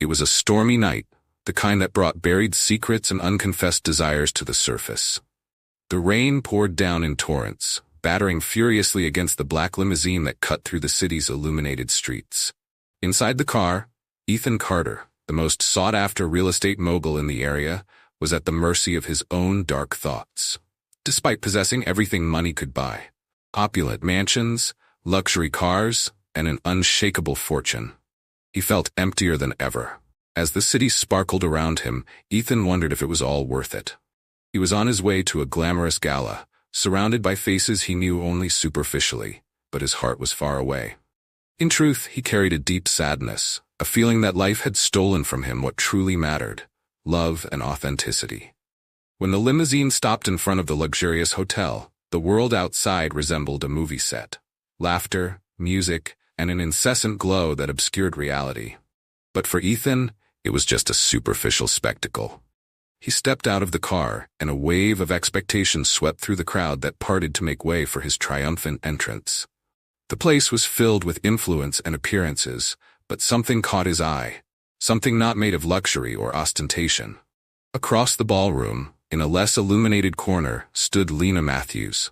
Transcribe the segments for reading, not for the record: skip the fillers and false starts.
It was a stormy night, the kind that brought buried secrets and unconfessed desires to the surface. The rain poured down in torrents, battering furiously against the black limousine that cut through the city's illuminated streets. Inside the car, Ethan Carter, the most sought-after real estate mogul in the area, was at the mercy of his own dark thoughts. Despite possessing everything money could buy, opulent mansions, luxury cars, and an unshakable fortune, he felt emptier than ever. As the city sparkled around him, Ethan wondered if it was all worth it. He was on his way to a glamorous gala, surrounded by faces he knew only superficially, but his heart was far away. In truth, he carried a deep sadness, a feeling that life had stolen from him what truly mattered: love and authenticity. When the limousine stopped in front of the luxurious hotel, the world outside resembled a movie set. Laughter, music, and an incessant glow that obscured reality. But for Ethan, it was just a superficial spectacle. He stepped out of the car, and a wave of expectation swept through the crowd that parted to make way for his triumphant entrance. The place was filled with influence and appearances, but something caught his eye, something not made of luxury or ostentation. Across the ballroom, in a less illuminated corner, stood Lena Matthews.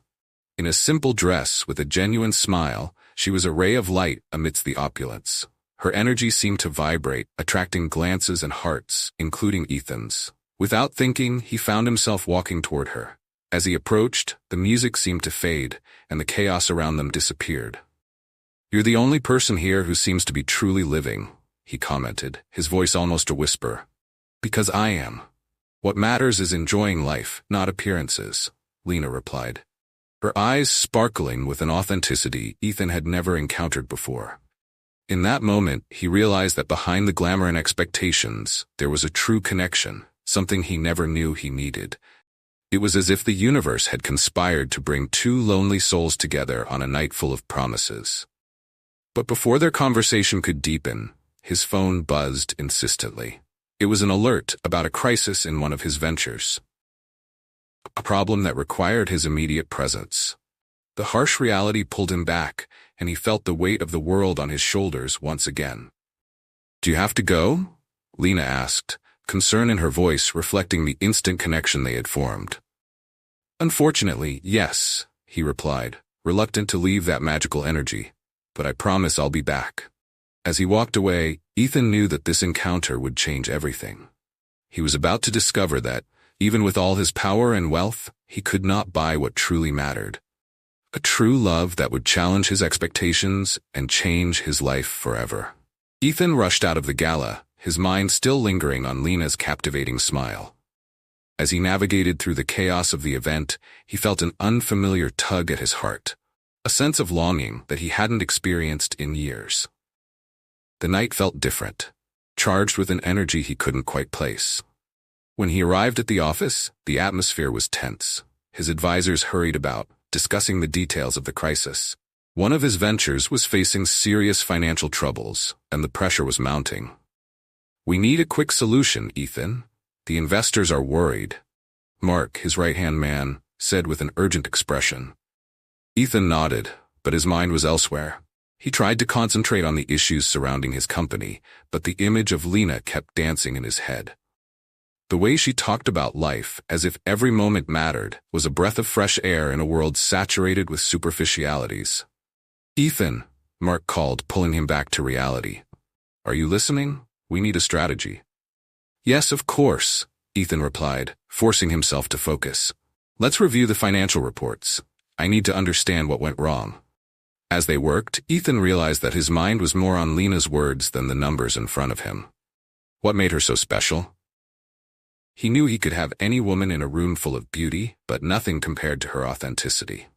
In a simple dress with a genuine smile, she was a ray of light amidst the opulence. Her energy seemed to vibrate, attracting glances and hearts, including Ethan's. Without thinking, he found himself walking toward her. As he approached, the music seemed to fade, and the chaos around them disappeared. "You're the only person here who seems to be truly living," he commented, his voice almost a whisper. "Because I am. What matters is enjoying life, not appearances," Lena replied, her eyes sparkling with an authenticity Ethan had never encountered before. In that moment, he realized that behind the glamour and expectations, there was a true connection, something he never knew he needed. It was as if the universe had conspired to bring two lonely souls together on a night full of promises. But before their conversation could deepen, his phone buzzed insistently. It was an alert about a crisis in one of his ventures. A problem that required his immediate presence. The harsh reality pulled him back, and he felt the weight of the world on his shoulders once again. "Do you have to go?" Lena asked, concern in her voice reflecting the instant connection they had formed. "Unfortunately, yes," he replied, reluctant to leave that magical energy. "But I promise I'll be back." As he walked away, Ethan knew that this encounter would change everything. He was about to discover that, even with all his power and wealth, he could not buy what truly mattered. A true love that would challenge his expectations and change his life forever. Ethan rushed out of the gala, his mind still lingering on Lena's captivating smile. As he navigated through the chaos of the event, he felt an unfamiliar tug at his heart, a sense of longing that he hadn't experienced in years. The night felt different, charged with an energy he couldn't quite place. When he arrived at the office, the atmosphere was tense. His advisors hurried about, discussing the details of the crisis. One of his ventures was facing serious financial troubles, and the pressure was mounting. "We need a quick solution, Ethan. The investors are worried," Mark, his right-hand man, said with an urgent expression. Ethan nodded, but his mind was elsewhere. He tried to concentrate on the issues surrounding his company, but the image of Lena kept dancing in his head. The way she talked about life, as if every moment mattered, was a breath of fresh air in a world saturated with superficialities. "Ethan," Mark called, pulling him back to reality. "Are you listening? We need a strategy." "Yes, of course," Ethan replied, forcing himself to focus. "Let's review the financial reports. I need to understand what went wrong." As they worked, Ethan realized that his mind was more on Lena's words than the numbers in front of him. What made her so special? He knew he could have any woman in a room full of beauty, but nothing compared to her authenticity.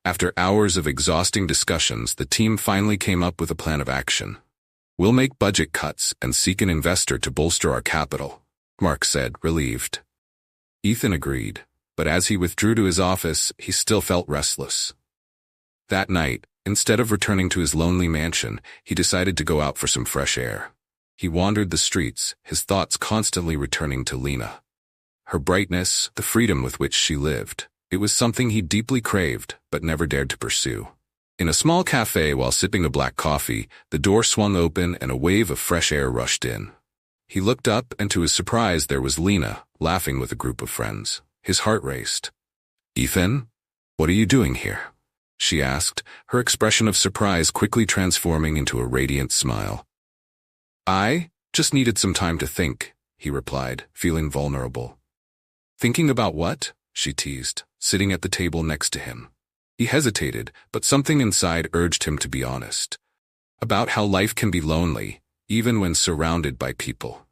After hours of exhausting discussions, the team finally came up with a plan of action. "We'll make budget cuts and seek an investor to bolster our capital," Mark said, relieved. Ethan agreed, but as he withdrew to his office, he still felt restless. That night, instead of returning to his lonely mansion, he decided to go out for some fresh air. He wandered the streets, his thoughts constantly returning to Lena. Her brightness, the freedom with which she lived. It was something he deeply craved, but never dared to pursue. In a small cafe while sipping a black coffee, the door swung open and a wave of fresh air rushed in. He looked up, and to his surprise there was Lena, laughing with a group of friends. His heart raced. "Ethan, what are you doing here?" she asked, her expression of surprise quickly transforming into a radiant smile. "I just needed some time to think," he replied, feeling vulnerable. "Thinking about what?" she teased, sitting at the table next to him. He hesitated, but something inside urged him to be honest. About how life can be lonely, even when surrounded by people.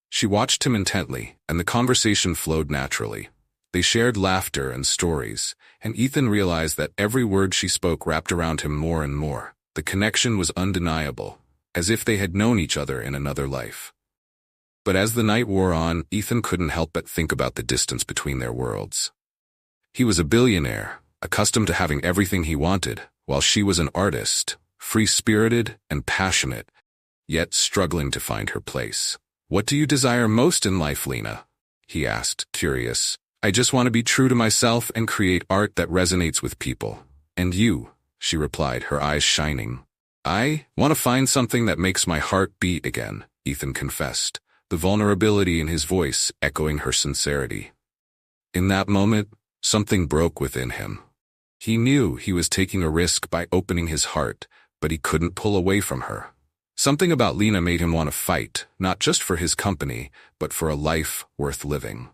She watched him intently, and the conversation flowed naturally. They shared laughter and stories, and Ethan realized that every word she spoke wrapped around him more and more. The connection was undeniable, as if they had known each other in another life. But as the night wore on, Ethan couldn't help but think about the distance between their worlds. He was a billionaire, accustomed to having everything he wanted, while she was an artist, free-spirited and passionate, yet struggling to find her place. "What do you desire most in life, Lena?" he asked, curious. "I just want to be true to myself and create art that resonates with people." "And you?" she replied, her eyes shining. "I want to find something that makes my heart beat again," Ethan confessed, the vulnerability in his voice echoing her sincerity. In that moment, something broke within him. He knew he was taking a risk by opening his heart, but he couldn't pull away from her. Something about Lena made him want to fight, not just for his company, but for a life worth living.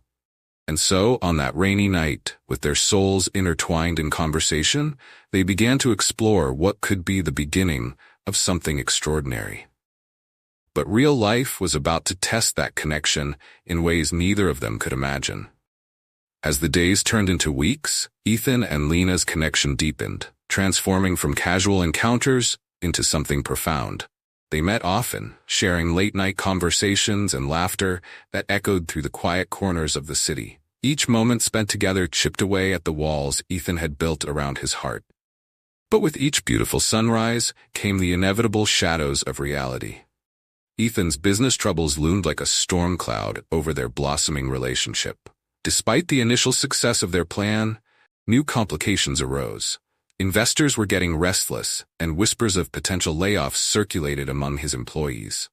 And so, on that rainy night, with their souls intertwined in conversation, they began to explore what could be the beginning of something extraordinary. But real life was about to test that connection in ways neither of them could imagine. As the days turned into weeks, Ethan and Lena's connection deepened, transforming from casual encounters into something profound. They met often, sharing late-night conversations and laughter that echoed through the quiet corners of the city. Each moment spent together chipped away at the walls Ethan had built around his heart. But with each beautiful sunrise came the inevitable shadows of reality. Ethan's business troubles loomed like a storm cloud over their blossoming relationship. Despite the initial success of their plan, new complications arose. Investors were getting restless, and whispers of potential layoffs circulated among his employees.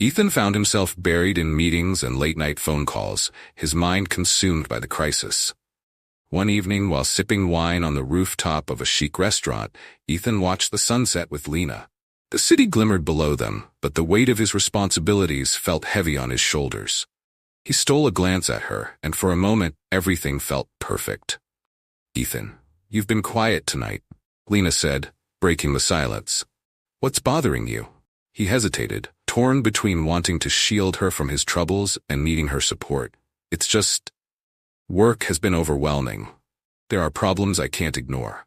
Ethan found himself buried in meetings and late-night phone calls, his mind consumed by the crisis. One evening, while sipping wine on the rooftop of a chic restaurant, Ethan watched the sunset with Lena. The city glimmered below them, but the weight of his responsibilities felt heavy on his shoulders. He stole a glance at her, and for a moment, everything felt perfect. "Ethan, you've been quiet tonight," Lena said, breaking the silence. "What's bothering you?" He hesitated, torn between wanting to shield her from his troubles and needing her support. "It's just, work has been overwhelming. There are problems I can't ignore."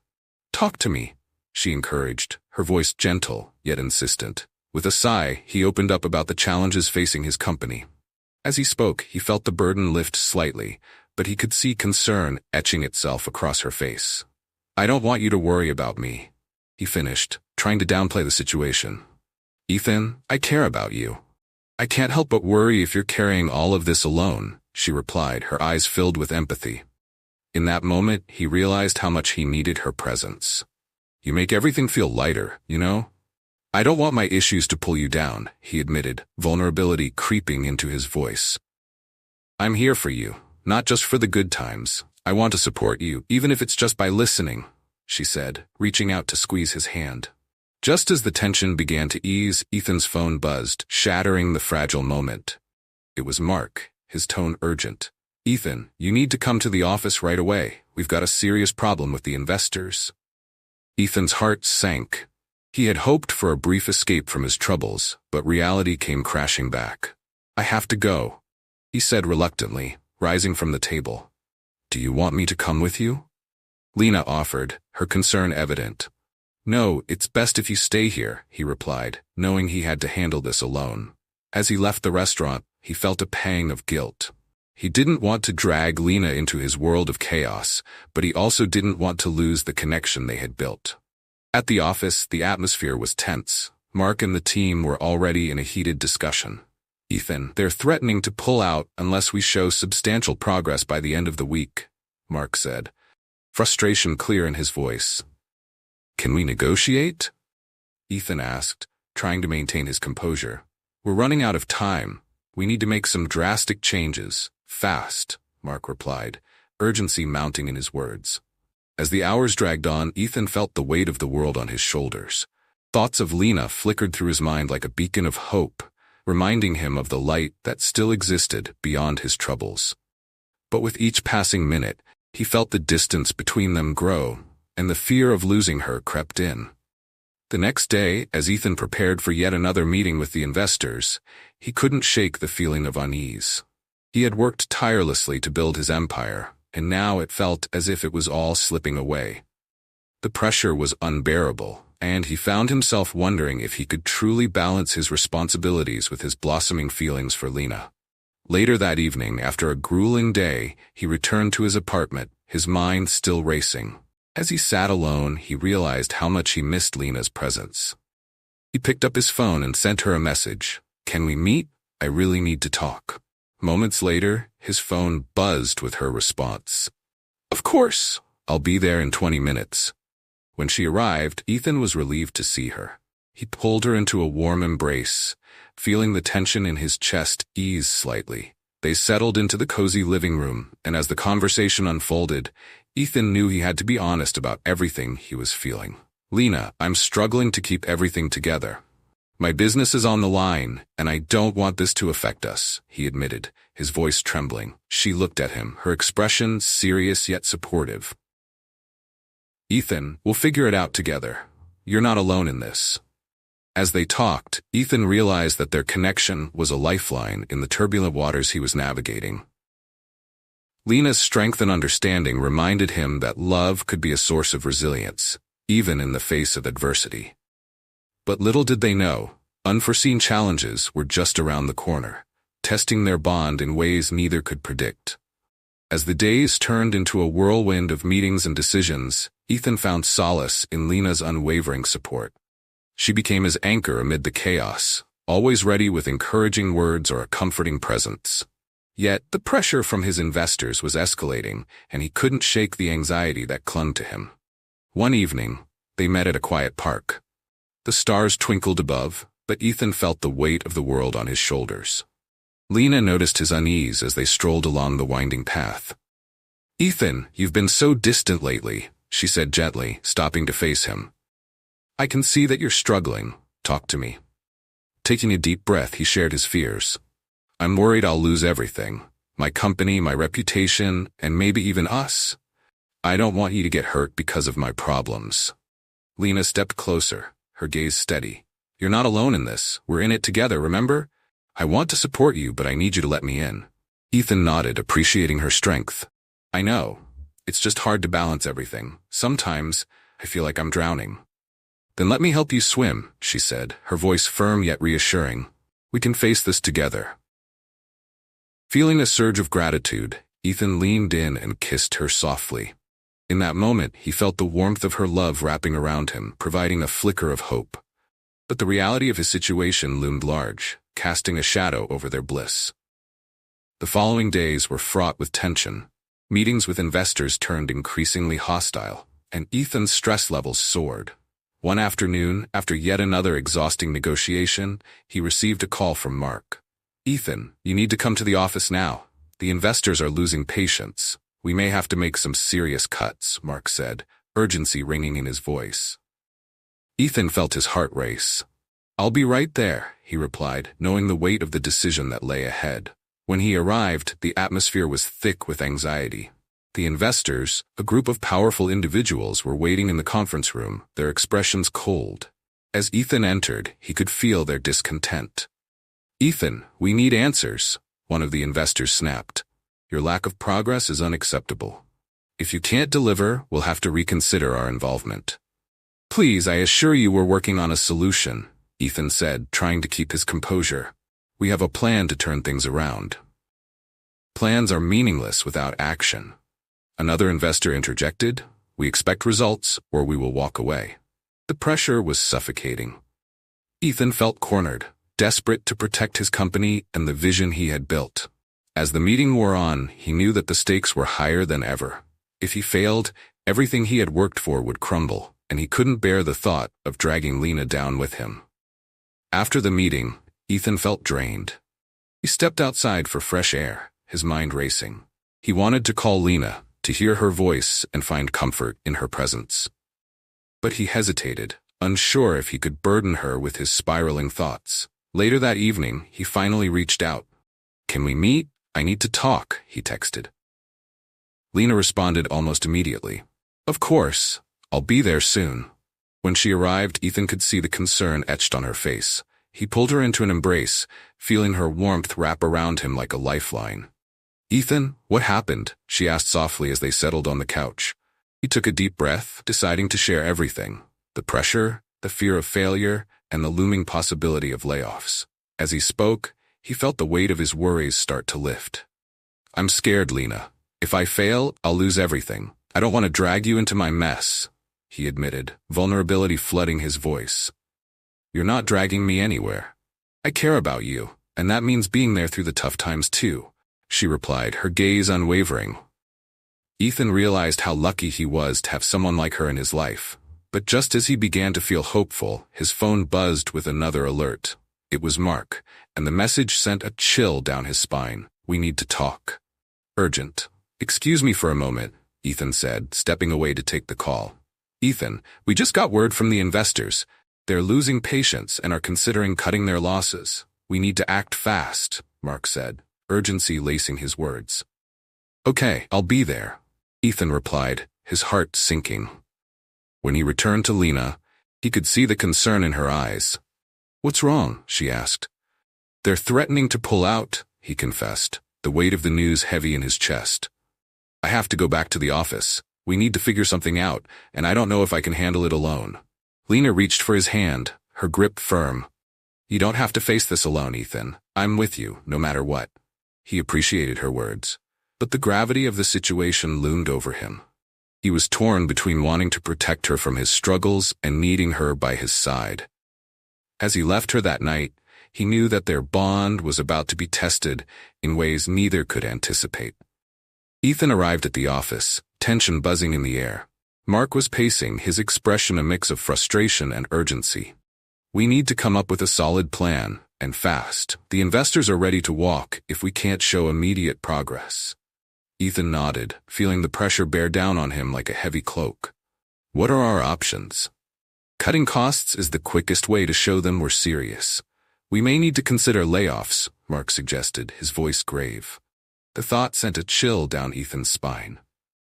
"Talk to me," she encouraged, her voice gentle yet insistent. With a sigh, he opened up about the challenges facing his company. As he spoke, he felt the burden lift slightly, but he could see concern etching itself across her face. "I don't want you to worry about me," he finished, trying to downplay the situation. "Ethan, I care about you. I can't help but worry if you're carrying all of this alone," she replied, her eyes filled with empathy. In that moment, he realized how much he needed her presence. "You make everything feel lighter, you know?" "I don't want my issues to pull you down," he admitted, vulnerability creeping into his voice. "I'm here for you, not just for the good times. I want to support you, even if it's just by listening," she said, reaching out to squeeze his hand. Just as the tension began to ease, Ethan's phone buzzed, shattering the fragile moment. It was Mark, his tone urgent. "Ethan, you need to come to the office right away. We've got a serious problem with the investors." Ethan's heart sank. He had hoped for a brief escape from his troubles, but reality came crashing back. "I have to go," he said reluctantly, rising from the table. "Do you want me to come with you?" Lena offered, her concern evident. "No, it's best if you stay here," he replied, knowing he had to handle this alone. As he left the restaurant, he felt a pang of guilt. He didn't want to drag Lena into his world of chaos, but he also didn't want to lose the connection they had built. At the office, the atmosphere was tense. Mark and the team were already in a heated discussion. "Ethan, they're threatening to pull out unless we show substantial progress by the end of the week," Mark said, frustration clear in his voice. "Can we negotiate?" Ethan asked, trying to maintain his composure. We're running out of time. We need to make some drastic changes. Fast, Mark replied, urgency mounting in his words. As the hours dragged on, Ethan felt the weight of the world on his shoulders. Thoughts of Lena flickered through his mind like a beacon of hope, reminding him of the light that still existed beyond his troubles. But with each passing minute, he felt the distance between them grow, and the fear of losing her crept in. The next day, as Ethan prepared for yet another meeting with the investors, he couldn't shake the feeling of unease. He had worked tirelessly to build his empire, and now it felt as if it was all slipping away. The pressure was unbearable, and he found himself wondering if he could truly balance his responsibilities with his blossoming feelings for Lena. Later that evening, after a grueling day, he returned to his apartment, his mind still racing. As he sat alone, he realized how much he missed Lena's presence. He picked up his phone and sent her a message. "Can we meet? I really need to talk." Moments later, his phone buzzed with her response. "Of course, I'll be there in 20 minutes. When she arrived, Ethan was relieved to see her. He pulled her into a warm embrace, feeling the tension in his chest ease slightly. They settled into the cozy living room, and as the conversation unfolded, Ethan knew he had to be honest about everything he was feeling. "Lena, I'm struggling to keep everything together. My business is on the line, and I don't want this to affect us," he admitted, his voice trembling. She looked at him, her expression serious yet supportive. "Ethan, we'll figure it out together. You're not alone in this." As they talked, Ethan realized that their connection was a lifeline in the turbulent waters he was navigating. Lena's strength and understanding reminded him that love could be a source of resilience, even in the face of adversity. But little did they know, unforeseen challenges were just around the corner, testing their bond in ways neither could predict. As the days turned into a whirlwind of meetings and decisions, Ethan found solace in Lena's unwavering support. She became his anchor amid the chaos, always ready with encouraging words or a comforting presence. Yet, the pressure from his investors was escalating, and he couldn't shake the anxiety that clung to him. One evening, they met at a quiet park. The stars twinkled above, but Ethan felt the weight of the world on his shoulders. Lena noticed his unease as they strolled along the winding path. "Ethan, you've been so distant lately," she said gently, stopping to face him. "I can see that you're struggling. Talk to me." Taking a deep breath, he shared his fears. "I'm worried I'll lose everything. My company, my reputation, and maybe even us. I don't want you to get hurt because of my problems." Lena stepped closer, her gaze steady. "You're not alone in this. We're in it together, remember? I want to support you, but I need you to let me in." Ethan nodded, appreciating her strength. "I know. It's just hard to balance everything. Sometimes I feel like I'm drowning." "Then let me help you swim," she said, her voice firm yet reassuring. "We can face this together." Feeling a surge of gratitude, Ethan leaned in and kissed her softly. In that moment, he felt the warmth of her love wrapping around him, providing a flicker of hope. But the reality of his situation loomed large, casting a shadow over their bliss. The following days were fraught with tension. Meetings with investors turned increasingly hostile, and Ethan's stress levels soared. One afternoon, after yet another exhausting negotiation, he received a call from Mark. "Ethan, you need to come to the office now. The investors are losing patience. We may have to make some serious cuts," Mark said, urgency ringing in his voice. Ethan felt his heart race. "I'll be right there," he replied, knowing the weight of the decision that lay ahead. When he arrived, the atmosphere was thick with anxiety. The investors, a group of powerful individuals, were waiting in the conference room, their expressions cold. As Ethan entered, he could feel their discontent. "Ethan, we need answers," one of the investors snapped. "Your lack of progress is unacceptable. If you can't deliver, we'll have to reconsider our involvement." "Please, I assure you we're working on a solution," Ethan said, trying to keep his composure. "We have a plan to turn things around." "Plans are meaningless without action." Another investor interjected, "We expect results, or we will walk away." The pressure was suffocating. Ethan felt cornered, desperate to protect his company and the vision he had built. As the meeting wore on, he knew that the stakes were higher than ever. If he failed, everything he had worked for would crumble, and he couldn't bear the thought of dragging Lena down with him. After the meeting, Ethan felt drained. He stepped outside for fresh air, his mind racing. He wanted to call Lena, to hear her voice and find comfort in her presence. But he hesitated, unsure if he could burden her with his spiraling thoughts. Later that evening, he finally reached out. "Can we meet? I need to talk," he texted. Lena responded almost immediately. "Of course, I'll be there soon." When she arrived, Ethan could see the concern etched on her face. He pulled her into an embrace, feeling her warmth wrap around him like a lifeline. "Ethan, what happened?" she asked softly as they settled on the couch. He took a deep breath, deciding to share everything: the pressure, the fear of failure, and the looming possibility of layoffs. As he spoke, he felt the weight of his worries start to lift. "I'm scared, Lena. If I fail, I'll lose everything. I don't want to drag you into my mess," he admitted, vulnerability flooding his voice. "You're not dragging me anywhere. I care about you, and that means being there through the tough times too," she replied, her gaze unwavering. Ethan realized how lucky he was to have someone like her in his life. But just as he began to feel hopeful, his phone buzzed with another alert. It was Mark, and the message sent a chill down his spine. "We need to talk. Urgent." "Excuse me for a moment," Ethan said, stepping away to take the call. "Ethan, we just got word from the investors. They're losing patience and are considering cutting their losses. We need to act fast," Mark said, urgency lacing his words. "Okay, I'll be there," Ethan replied, his heart sinking. When he returned to Lena, he could see the concern in her eyes. "What's wrong?" she asked. "They're threatening to pull out," he confessed, the weight of the news heavy in his chest. "I have to go back to the office. We need to figure something out, and I don't know if I can handle it alone." Lena reached for his hand, her grip firm. "You don't have to face this alone, Ethan. I'm with you, no matter what." He appreciated her words, but the gravity of the situation loomed over him. He was torn between wanting to protect her from his struggles and needing her by his side. As he left her that night, he knew that their bond was about to be tested in ways neither could anticipate. Ethan arrived at the office, tension buzzing in the air. Mark was pacing, his expression a mix of frustration and urgency. "We need to come up with a solid plan, and fast. The investors are ready to walk if we can't show immediate progress." Ethan nodded, feeling the pressure bear down on him like a heavy cloak. "What are our options?" "Cutting costs is the quickest way to show them we're serious. We may need to consider layoffs," Mark suggested, his voice grave. The thought sent a chill down Ethan's spine.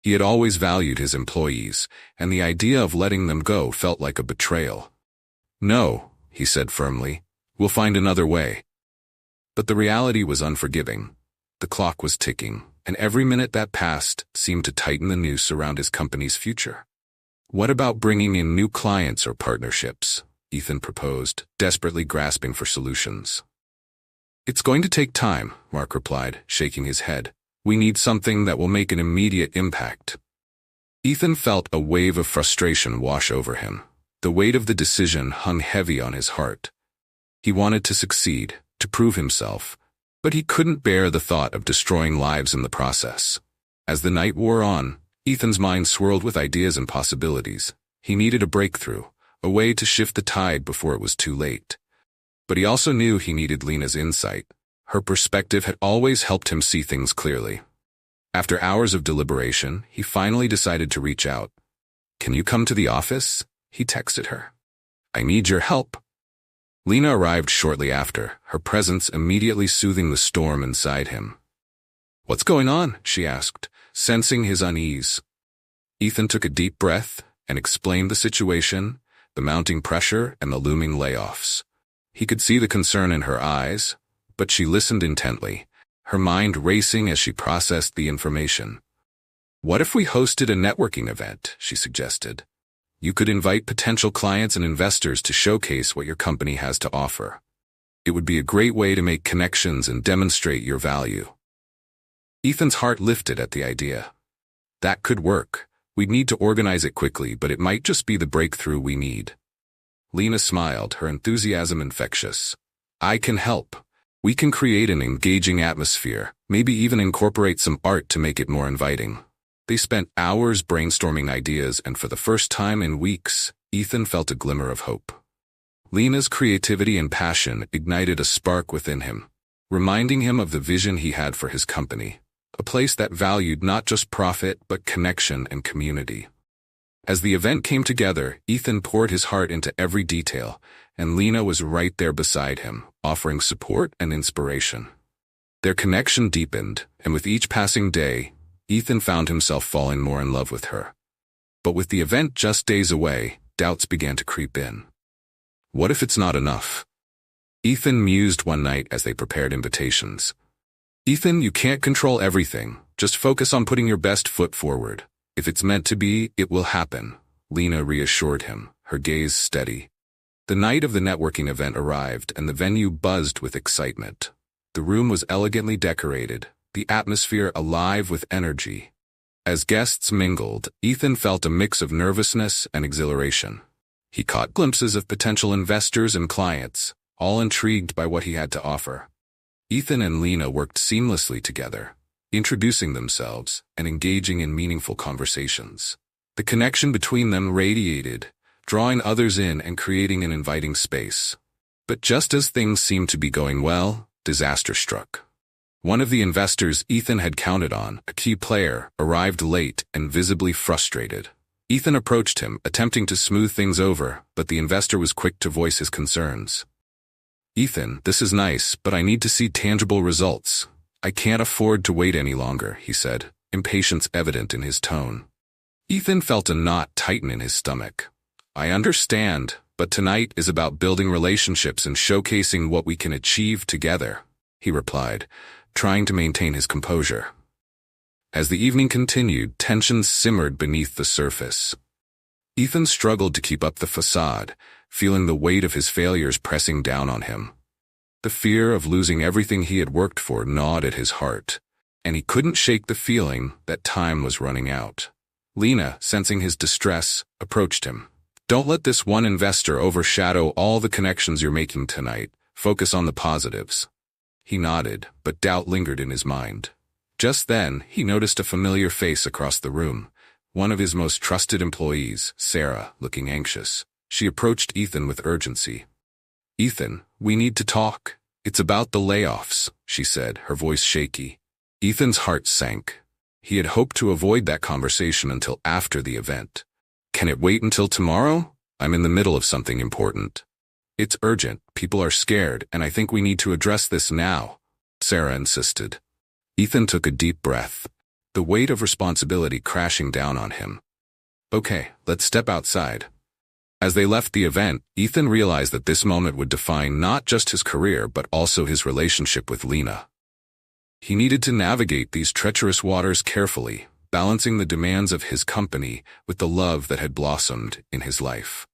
He had always valued his employees, and the idea of letting them go felt like a betrayal. "No," he said firmly, "we'll find another way." But the reality was unforgiving. The clock was ticking, and every minute that passed seemed to tighten the noose around his company's future. "What about bringing in new clients or partnerships?" Ethan proposed, desperately grasping for solutions. "It's going to take time," Mark replied, shaking his head. "We need something that will make an immediate impact." Ethan felt a wave of frustration wash over him. The weight of the decision hung heavy on his heart. He wanted to succeed, to prove himself, but he couldn't bear the thought of destroying lives in the process. As the night wore on, Ethan's mind swirled with ideas and possibilities. He needed a breakthrough, a way to shift the tide before it was too late. But he also knew he needed Lena's insight. Her perspective had always helped him see things clearly. After hours of deliberation, he finally decided to reach out. "Can you come to the office?" he texted her. "I need your help." Lena arrived shortly after, her presence immediately soothing the storm inside him. "What's going on?" she asked, sensing his unease. Ethan took a deep breath and explained the situation, the mounting pressure and the looming layoffs. He could see the concern in her eyes, but she listened intently, her mind racing as she processed the information. "What if we hosted a networking event?" she suggested. "You could invite potential clients and investors to showcase what your company has to offer. It would be a great way to make connections and demonstrate your value." Ethan's heart lifted at the idea. That could work. We'd need to organize it quickly, but it might just be the breakthrough we need. Lena smiled, her enthusiasm infectious. "I can help. We can create an engaging atmosphere, maybe even incorporate some art to make it more inviting." They spent hours brainstorming ideas, and for the first time in weeks, Ethan felt a glimmer of hope. Lena's creativity and passion ignited a spark within him, reminding him of the vision he had for his company, a place that valued not just profit but connection and community. As the event came together, Ethan poured his heart into every detail, and Lena was right there beside him, offering support and inspiration. Their connection deepened, and with each passing day, Ethan found himself falling more in love with her. But with the event just days away, doubts began to creep in. What if it's not enough? Ethan mused one night as they prepared invitations. Ethan, you can't control everything. Just focus on putting your best foot forward. If it's meant to be, it will happen, Lena reassured him, her gaze steady. The night of the networking event arrived, and the venue buzzed with excitement. The room was elegantly decorated, the atmosphere alive with energy. As guests mingled, Ethan felt a mix of nervousness and exhilaration. He caught glimpses of potential investors and clients, all intrigued by what he had to offer. Ethan and Lena worked seamlessly together, introducing themselves and engaging in meaningful conversations. The connection between them radiated, drawing others in and creating an inviting space. But just as things seemed to be going well, disaster struck. One of the investors Ethan had counted on, a key player, arrived late and visibly frustrated. Ethan approached him, attempting to smooth things over, but the investor was quick to voice his concerns. Ethan, this is nice, but I need to see tangible results. I can't afford to wait any longer, he said, impatience evident in his tone. Ethan felt a knot tighten in his stomach. I understand, but tonight is about building relationships and showcasing what we can achieve together, he replied, trying to maintain his composure. As the evening continued, tensions simmered beneath the surface. Ethan struggled to keep up the facade, feeling the weight of his failures pressing down on him. The fear of losing everything he had worked for gnawed at his heart, and he couldn't shake the feeling that time was running out. Lena, sensing his distress, approached him. Don't let this one investor overshadow all the connections you're making tonight. Focus on the positives. He nodded, but doubt lingered in his mind. Just then, he noticed a familiar face across the room, one of his most trusted employees, Sarah, looking anxious. She approached Ethan with urgency. Ethan, we need to talk. It's about the layoffs, she said, her voice shaky. Ethan's heart sank. He had hoped to avoid that conversation until after the event. Can it wait until tomorrow? I'm in the middle of something important. It's urgent, people are scared, and I think we need to address this now, Sarah insisted. Ethan took a deep breath, the weight of responsibility crashing down on him. Okay, let's step outside. As they left the event, Ethan realized that this moment would define not just his career but also his relationship with Lena. He needed to navigate these treacherous waters carefully, balancing the demands of his company with the love that had blossomed in his life.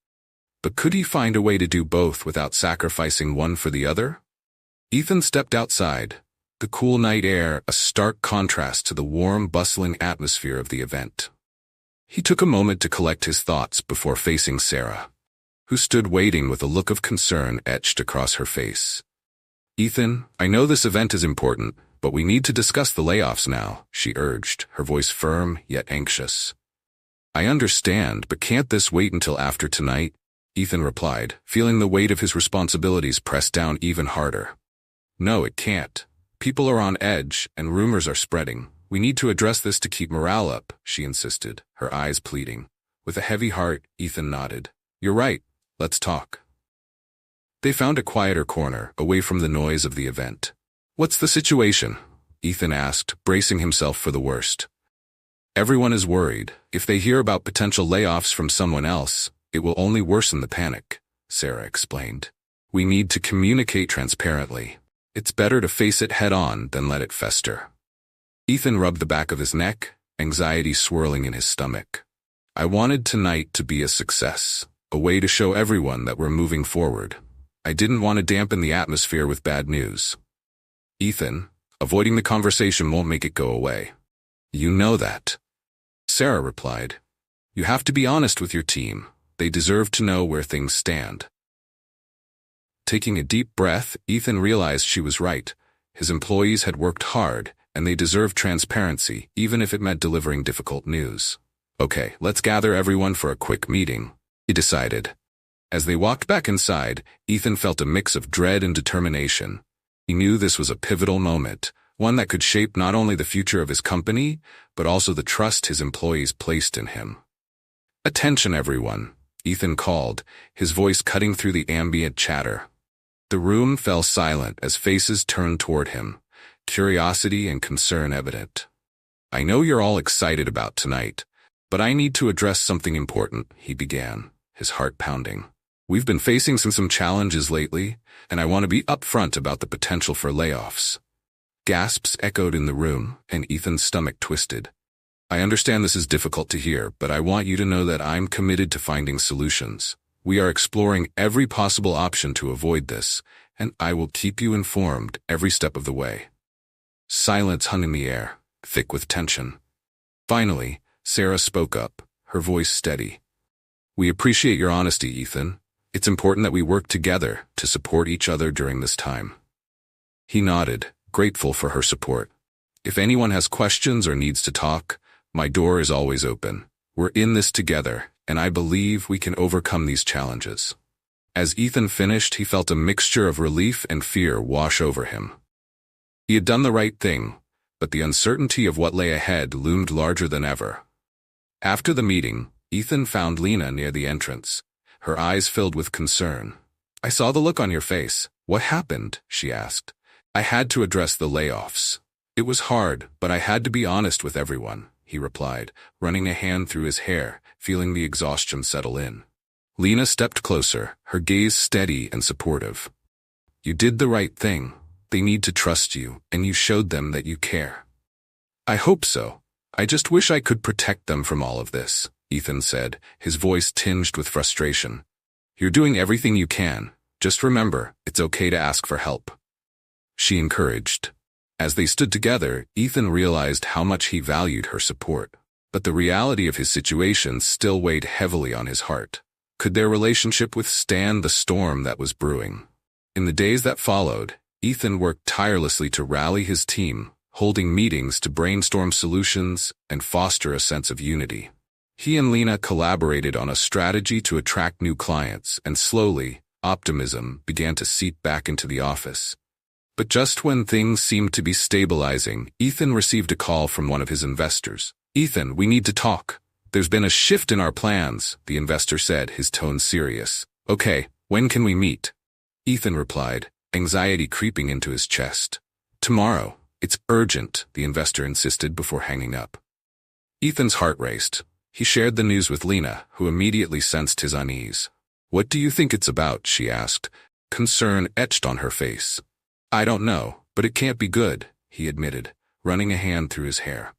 But could he find a way to do both without sacrificing one for the other? Ethan stepped outside, the cool night air a stark contrast to the warm, bustling atmosphere of the event. He took a moment to collect his thoughts before facing Sarah, who stood waiting with a look of concern etched across her face. Ethan, I know this event is important, but we need to discuss the layoffs now, she urged, her voice firm yet anxious. I understand, but can't this wait until after tonight? Ethan replied, feeling the weight of his responsibilities press down even harder. No, it can't. People are on edge, and rumors are spreading. We need to address this to keep morale up, she insisted, her eyes pleading. With a heavy heart, Ethan nodded. You're right. Let's talk. They found a quieter corner, away from the noise of the event. What's the situation? Ethan asked, bracing himself for the worst. Everyone is worried. If they hear about potential layoffs from someone else, it will only worsen the panic, Sarah explained. We need to communicate transparently. It's better to face it head-on than let it fester. Ethan rubbed the back of his neck, anxiety swirling in his stomach. I wanted tonight to be a success, a way to show everyone that we're moving forward. I didn't want to dampen the atmosphere with bad news. Ethan, avoiding the conversation won't make it go away. You know that. Sarah replied. You have to be honest with your team. They deserve to know where things stand. Taking a deep breath, Ethan realized she was right. His employees had worked hard, and they deserved transparency, even if it meant delivering difficult news. Okay, let's gather everyone for a quick meeting, he decided. As they walked back inside, Ethan felt a mix of dread and determination. He knew this was a pivotal moment, one that could shape not only the future of his company, but also the trust his employees placed in him. "Attention, everyone," Ethan called, his voice cutting through the ambient chatter. The room fell silent as faces turned toward him, curiosity and concern evident. "I know you're all excited about tonight, but I need to address something important," he began, his heart pounding. "We've been facing some challenges lately, and I want to be upfront about the potential for layoffs." Gasps echoed in the room, and Ethan's stomach twisted. "I understand this is difficult to hear, but I want you to know that I'm committed to finding solutions. We are exploring every possible option to avoid this, and I will keep you informed every step of the way." Silence hung in the air, thick with tension. Finally, Sarah spoke up, her voice steady. "We appreciate your honesty, Ethan. It's important that we work together to support each other during this time." He nodded, grateful for her support. "If anyone has questions or needs to talk, my door is always open. We're in this together, and I believe we can overcome these challenges." As Ethan finished, he felt a mixture of relief and fear wash over him. He had done the right thing, but the uncertainty of what lay ahead loomed larger than ever. After the meeting, Ethan found Lena near the entrance, her eyes filled with concern. "I saw the look on your face. What happened?" she asked. "I had to address the layoffs. It was hard, but I had to be honest with everyone," he replied, running a hand through his hair, feeling the exhaustion settle in. Lena stepped closer, her gaze steady and supportive. "You did the right thing. They need to trust you, and you showed them that you care." "I hope so. I just wish I could protect them from all of this," Ethan said, his voice tinged with frustration. "You're doing everything you can. Just remember, it's okay to ask for help," she encouraged. As they stood together, Ethan realized how much he valued her support. But the reality of his situation still weighed heavily on his heart. Could their relationship withstand the storm that was brewing? In the days that followed, Ethan worked tirelessly to rally his team, holding meetings to brainstorm solutions and foster a sense of unity. He and Lena collaborated on a strategy to attract new clients, and slowly, optimism began to seep back into the office. But just when things seemed to be stabilizing, Ethan received a call from one of his investors. "Ethan, we need to talk. There's been a shift in our plans," the investor said, his tone serious. "Okay, when can we meet?" Ethan replied, anxiety creeping into his chest. "Tomorrow. It's urgent," the investor insisted before hanging up. Ethan's heart raced. He shared the news with Lena, who immediately sensed his unease. "What do you think it's about?" she asked, concern etched on her face. "I don't know, but it can't be good," he admitted, running a hand through his hair.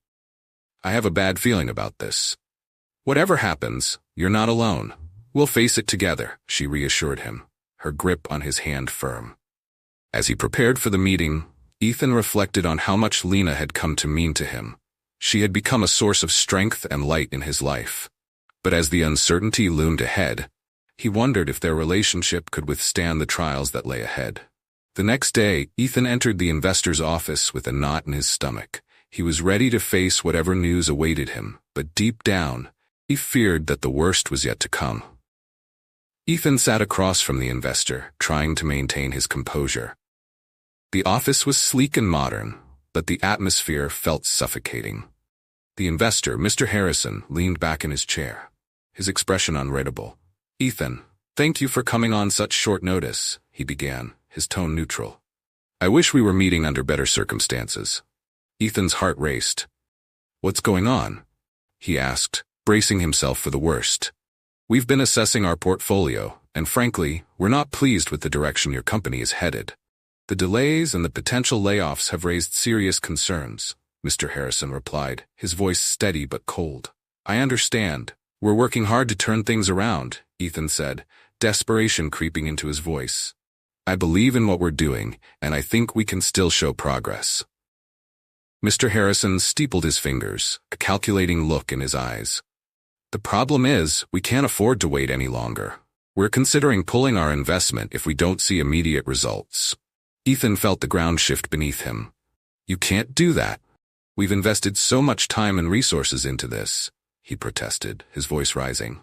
"I have a bad feeling about this." "Whatever happens, you're not alone. We'll face it together," she reassured him, her grip on his hand firm. As he prepared for the meeting, Ethan reflected on how much Lena had come to mean to him. She had become a source of strength and light in his life. But as the uncertainty loomed ahead, he wondered if their relationship could withstand the trials that lay ahead. The next day, Ethan entered the investor's office with a knot in his stomach. He was ready to face whatever news awaited him, but deep down, he feared that the worst was yet to come. Ethan sat across from the investor, trying to maintain his composure. The office was sleek and modern, but the atmosphere felt suffocating. The investor, Mr. Harrison, leaned back in his chair, his expression unreadable. "Ethan, thank you for coming on such short notice," he began, his tone neutral. "I wish we were meeting under better circumstances." Ethan's heart raced. "What's going on?" he asked, bracing himself for the worst. "We've been assessing our portfolio, and frankly, we're not pleased with the direction your company is headed. The delays and the potential layoffs have raised serious concerns," Mr. Harrison replied, his voice steady but cold. "I understand. We're working hard to turn things around," Ethan said, desperation creeping into his voice. "I believe in what we're doing, and I think we can still show progress." Mr. Harrison steepled his fingers, a calculating look in his eyes. "The problem is, we can't afford to wait any longer. We're considering pulling our investment if we don't see immediate results." Ethan felt the ground shift beneath him. "You can't do that. We've invested so much time and resources into this," he protested, his voice rising.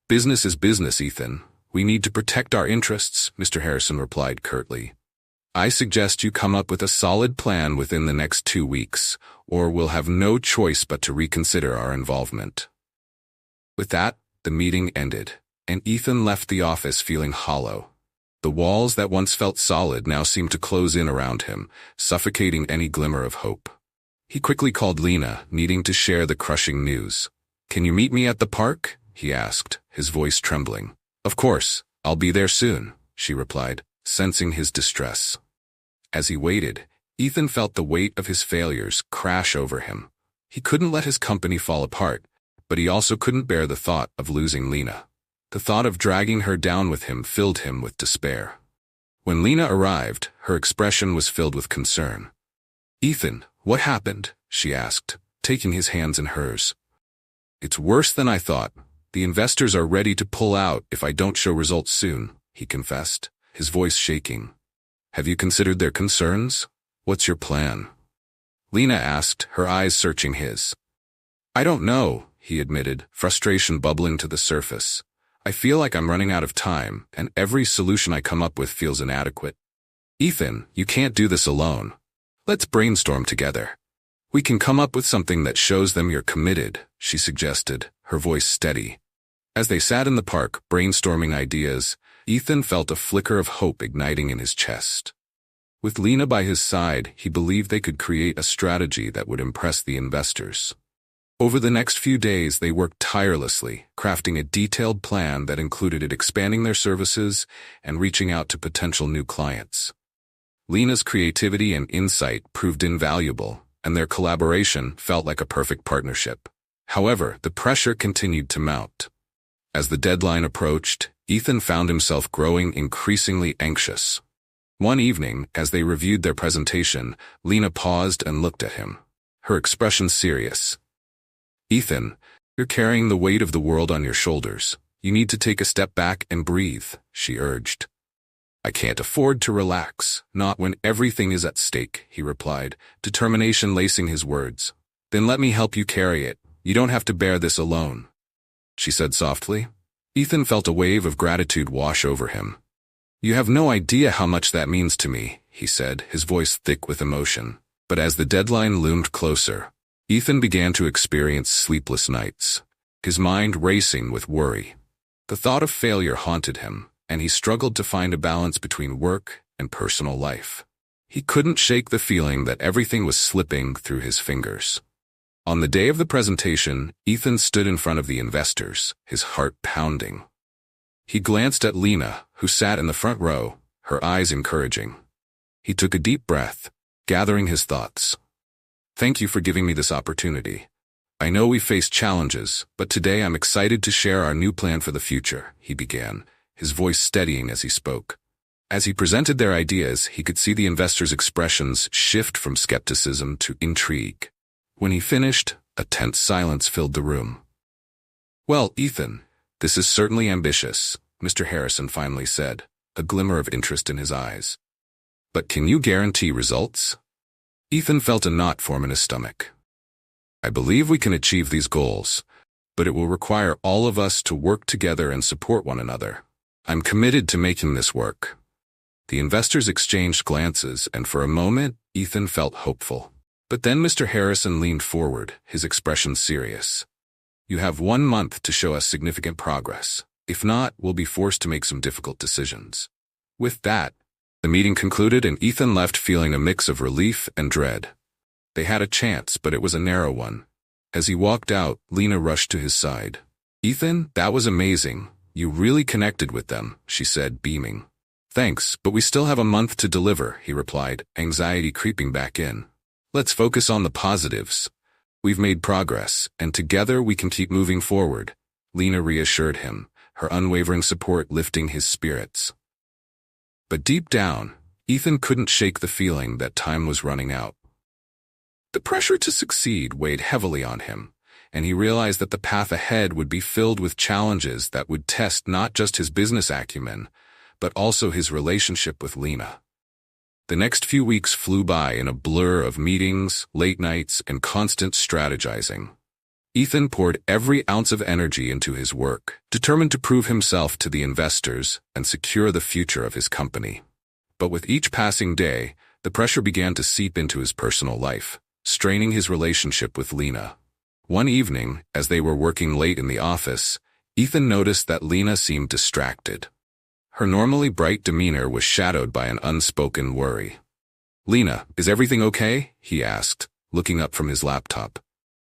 "Business is business, Ethan. We need to protect our interests, Mr. Harrison replied curtly. I suggest you come up with a solid plan within the next 2 weeks, or we'll have no choice but to reconsider our involvement. With that, the meeting ended, and Ethan left the office feeling hollow. The walls that once felt solid now seemed to close in around him, suffocating any glimmer of hope. He quickly called Lena, needing to share the crushing news. Can you meet me at the park? He asked, his voice trembling. Of course, I'll be there soon, she replied, sensing his distress. As he waited, Ethan felt the weight of his failures crash over him. He couldn't let his company fall apart, but he also couldn't bear the thought of losing Lena. The thought of dragging her down with him filled him with despair. When Lena arrived, her expression was filled with concern. Ethan, what happened? She asked, taking his hands in hers. It's worse than I thought. The investors are ready to pull out if I don't show results soon, he confessed, his voice shaking. Have you considered their concerns? What's your plan? Lena asked, her eyes searching his. I don't know, he admitted, frustration bubbling to the surface. I feel like I'm running out of time, and every solution I come up with feels inadequate. Ethan, you can't do this alone. Let's brainstorm together. We can come up with something that shows them you're committed, she suggested, her voice steady. As they sat in the park, brainstorming ideas, Ethan felt a flicker of hope igniting in his chest. With Lena by his side, he believed they could create a strategy that would impress the investors. Over the next few days, they worked tirelessly, crafting a detailed plan that included expanding their services and reaching out to potential new clients. Lena's creativity and insight proved invaluable, and their collaboration felt like a perfect partnership. However, the pressure continued to mount. As the deadline approached, Ethan found himself growing increasingly anxious. One evening, as they reviewed their presentation, Lena paused and looked at him, her expression serious. Ethan, you're carrying the weight of the world on your shoulders. You need to take a step back and breathe, she urged. I can't afford to relax, not when everything is at stake, he replied, determination lacing his words. Then let me help you carry it. You don't have to bear this alone, she said softly. Ethan felt a wave of gratitude wash over him. You have no idea how much that means to me, he said, his voice thick with emotion. But as the deadline loomed closer, Ethan began to experience sleepless nights, his mind racing with worry. The thought of failure haunted him, and he struggled to find a balance between work and personal life. He couldn't shake the feeling that everything was slipping through his fingers. On the day of the presentation, Ethan stood in front of the investors, his heart pounding. He glanced at Lena, who sat in the front row, her eyes encouraging. He took a deep breath, gathering his thoughts. Thank you for giving me this opportunity. I know we faced challenges, but today I'm excited to share our new plan for the future, he began, his voice steadying as he spoke. As he presented their ideas, he could see the investors' expressions shift from skepticism to intrigue. When he finished, a tense silence filled the room. Well, Ethan, this is certainly ambitious, Mr. Harrison finally said, a glimmer of interest in his eyes. But can you guarantee results? Ethan felt a knot form in his stomach. I believe we can achieve these goals, but it will require all of us to work together and support one another. I'm committed to making this work. The investors exchanged glances, and for a moment, Ethan felt hopeful. But then Mr. Harrison leaned forward, his expression serious. You have 1 month to show us significant progress. If not, we'll be forced to make some difficult decisions. With that, the meeting concluded and Ethan left feeling a mix of relief and dread. They had a chance, but it was a narrow one. As he walked out, Lena rushed to his side. Ethan, that was amazing. You really connected with them, she said, beaming. Thanks, but we still have a month to deliver, he replied, anxiety creeping back in. Let's focus on the positives. We've made progress, and together we can keep moving forward, Lena reassured him, her unwavering support lifting his spirits. But deep down, Ethan couldn't shake the feeling that time was running out. The pressure to succeed weighed heavily on him, and he realized that the path ahead would be filled with challenges that would test not just his business acumen, but also his relationship with Lena. The next few weeks flew by in a blur of meetings, late nights, and constant strategizing. Ethan poured every ounce of energy into his work, determined to prove himself to the investors and secure the future of his company. But with each passing day, the pressure began to seep into his personal life, straining his relationship with Lena. One evening, as they were working late in the office, Ethan noticed that Lena seemed distracted. Her normally bright demeanor was shadowed by an unspoken worry. "Lena, is everything okay?" he asked, looking up from his laptop.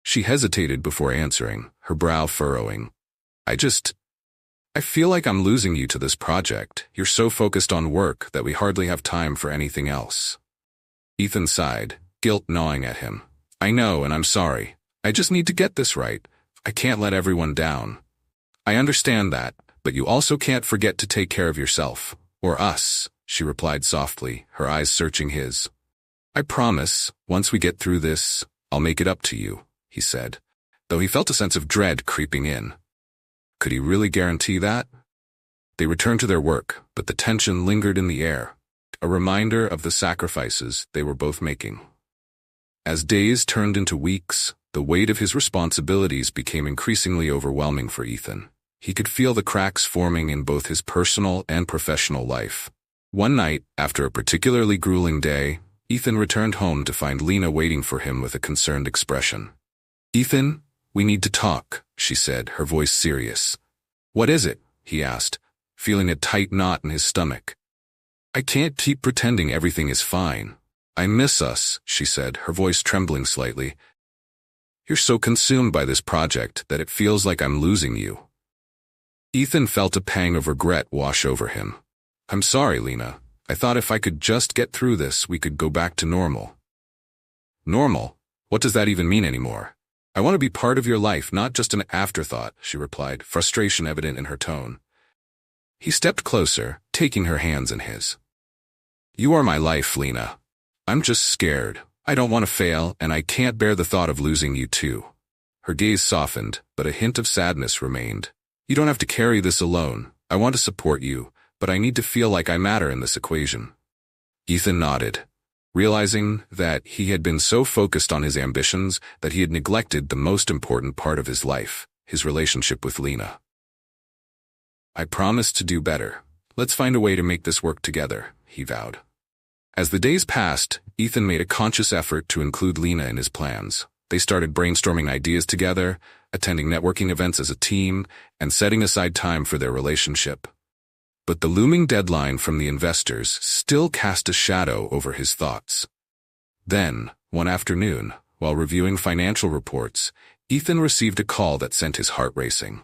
She hesitated before answering, her brow furrowing. I feel like I'm losing you to this project. You're so focused on work that we hardly have time for anything else." Ethan sighed, guilt gnawing at him. "I know, and I'm sorry. I just need to get this right. I can't let everyone down." "I understand that, but you also can't forget to take care of yourself. Or us," she replied softly, her eyes searching his. "I promise, once we get through this, I'll make it up to you," he said, though he felt a sense of dread creeping in. Could he really guarantee that? They returned to their work, but the tension lingered in the air, a reminder of the sacrifices they were both making. As days turned into weeks, the weight of his responsibilities became increasingly overwhelming for Ethan. He could feel the cracks forming in both his personal and professional life. One night, after a particularly grueling day, Ethan returned home to find Lena waiting for him with a concerned expression. "Ethan, we need to talk," she said, her voice serious. "What is it?" he asked, feeling a tight knot in his stomach. "I can't keep pretending everything is fine. I miss us," she said, her voice trembling slightly. "You're so consumed by this project that it feels like I'm losing you." Ethan felt a pang of regret wash over him. "I'm sorry, Lena. I thought if I could just get through this, we could go back to normal." "Normal? What does that even mean anymore? I want to be part of your life, not just an afterthought," she replied, frustration evident in her tone. He stepped closer, taking her hands in his. "You are my life, Lena. I'm just scared. I don't want to fail, and I can't bear the thought of losing you too." Her gaze softened, but a hint of sadness remained. "You don't have to carry this alone. I want to support you, but I need to feel like I matter in this equation." Ethan nodded, realizing that he had been so focused on his ambitions that he had neglected the most important part of his life, his relationship with Lena. "I promise to do better. Let's find a way to make this work together," he vowed. As the days passed, Ethan made a conscious effort to include Lena in his plans. They started brainstorming ideas together, attending networking events as a team, and setting aside time for their relationship. But the looming deadline from the investors still cast a shadow over his thoughts. Then, one afternoon, while reviewing financial reports, Ethan received a call that sent his heart racing.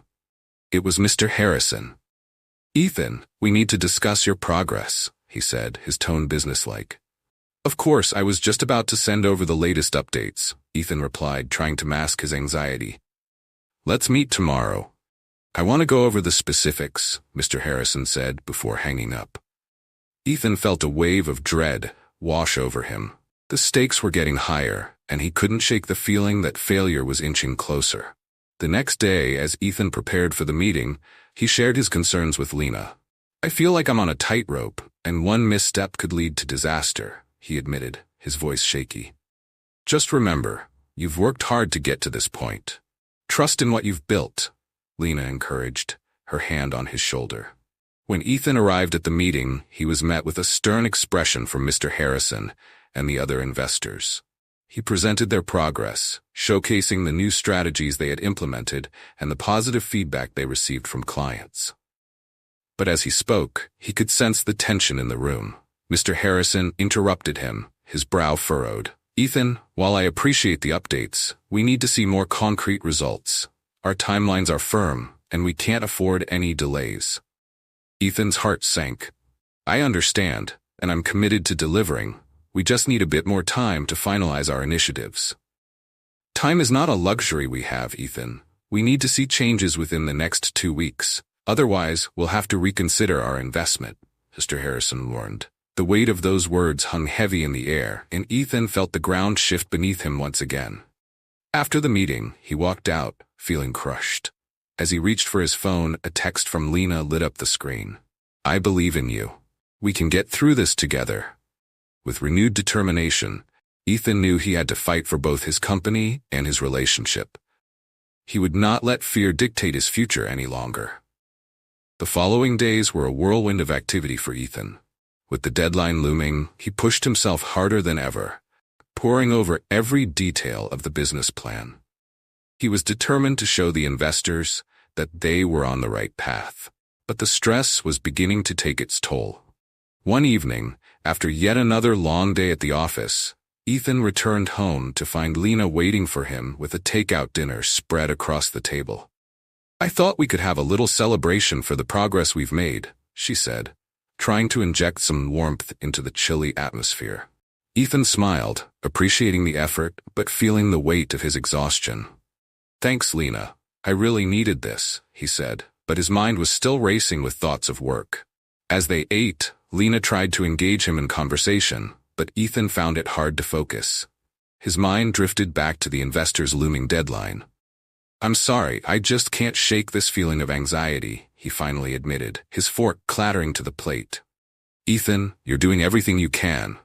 It was Mr. Harrison. "Ethan, we need to discuss your progress," he said, his tone businesslike. "Of course, I was just about to send over the latest updates," Ethan replied, trying to mask his anxiety. "Let's meet tomorrow. I want to go over the specifics," Mr. Harrison said before hanging up. Ethan felt a wave of dread wash over him. The stakes were getting higher, and he couldn't shake the feeling that failure was inching closer. The next day, as Ethan prepared for the meeting, he shared his concerns with Lena. "I feel like I'm on a tightrope, and one misstep could lead to disaster," he admitted, his voice shaky. "Just remember, you've worked hard to get to this point. Trust in what you've built," Lena encouraged, her hand on his shoulder. When Ethan arrived at the meeting, he was met with a stern expression from Mr. Harrison and the other investors. He presented their progress, showcasing the new strategies they had implemented and the positive feedback they received from clients. But as he spoke, he could sense the tension in the room. Mr. Harrison interrupted him, his brow furrowed. "Ethan, while I appreciate the updates, we need to see more concrete results. Our timelines are firm, and we can't afford any delays." Ethan's heart sank. "I understand, and I'm committed to delivering. We just need a bit more time to finalize our initiatives." "Time is not a luxury we have, Ethan. We need to see changes within the next 2 weeks. Otherwise, we'll have to reconsider our investment," Mr. Harrison warned. The weight of those words hung heavy in the air, and Ethan felt the ground shift beneath him once again. After the meeting, he walked out, feeling crushed. As he reached for his phone, a text from Lena lit up the screen. "I believe in you. We can get through this together." With renewed determination, Ethan knew he had to fight for both his company and his relationship. He would not let fear dictate his future any longer. The following days were a whirlwind of activity for Ethan. With the deadline looming, he pushed himself harder than ever, poring over every detail of the business plan. He was determined to show the investors that they were on the right path. But the stress was beginning to take its toll. One evening, after yet another long day at the office, Ethan returned home to find Lena waiting for him with a takeout dinner spread across the table. "I thought we could have a little celebration for the progress we've made," she said, trying to inject some warmth into the chilly atmosphere. Ethan smiled, appreciating the effort but feeling the weight of his exhaustion. "Thanks, Lena. I really needed this," he said, but his mind was still racing with thoughts of work. As they ate, Lena tried to engage him in conversation, but Ethan found it hard to focus. His mind drifted back to the investor's looming deadline. "I'm sorry, I just can't shake this feeling of anxiety," he finally admitted, his fork clattering to the plate. "Ethan, you're doing everything you can.